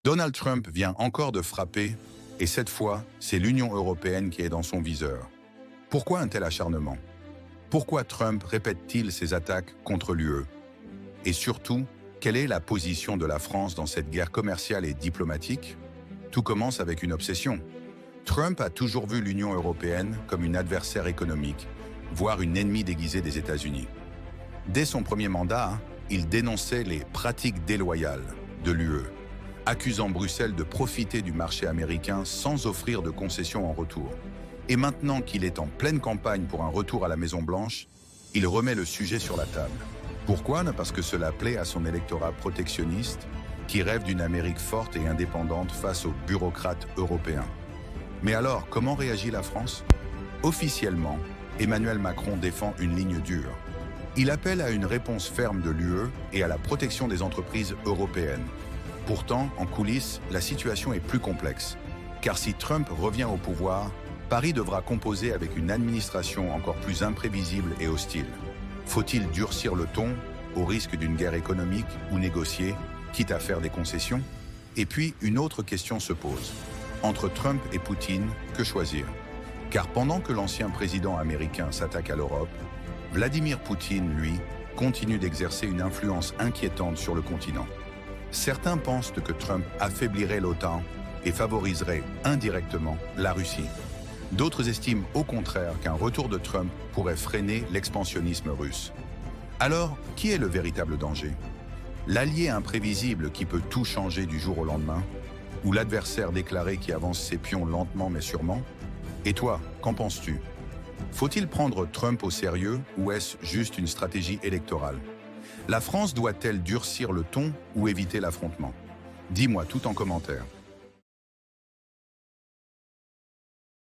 Donald Trump vient encore de frapper, et cette fois, c'est l'Union européenne qui est dans son viseur. Pourquoi un tel acharnement? Pourquoi Trump répète-t-il ses attaques contre l'UE? Et surtout, quelle est la position de la France dans cette guerre commerciale et diplomatique? Tout commence avec une obsession. Trump a toujours vu l'Union européenne comme une adversaire économique, voire une ennemie déguisée des États-Unis. Dès son premier mandat, il dénonçait les pratiques déloyales de l'UE, accusant Bruxelles de profiter du marché américain sans offrir de concessions en retour. Et maintenant qu'il est en pleine campagne pour un retour à la Maison-Blanche, il remet le sujet sur la table. Pourquoi? Parce que cela plaît à son électorat protectionniste qui rêve d'une Amérique forte et indépendante face aux bureaucrates européens. Mais alors, comment réagit la France? Officiellement, Emmanuel Macron défend une ligne dure. Il appelle à une réponse ferme de l'UE et à la protection des entreprises européennes. Pourtant, en coulisses, la situation est plus complexe. Car si Trump revient au pouvoir, Paris devra composer avec une administration encore plus imprévisible et hostile. Faut-il durcir le ton au risque d'une guerre économique ou négocier, quitte à faire des concessions? Et puis, une autre question se pose. Entre Trump et Poutine, que choisir? Car pendant que l'ancien président américain s'attaque à l'Europe, Vladimir Poutine, lui, continue d'exercer une influence inquiétante sur le continent. Certains pensent que Trump affaiblirait l'OTAN et favoriserait indirectement la Russie. D'autres estiment au contraire qu'un retour de Trump pourrait freiner l'expansionnisme russe. Alors, qui est le véritable danger? L'allié imprévisible qui peut tout changer du jour au lendemain? Ou l'adversaire déclaré qui avance ses pions lentement mais sûrement? Et toi, qu'en penses-tu? Faut-il prendre Trump au sérieux ou est-ce juste une stratégie électorale? La France doit-elle durcir le ton ou éviter l'affrontement? Dis-moi tout en commentaire.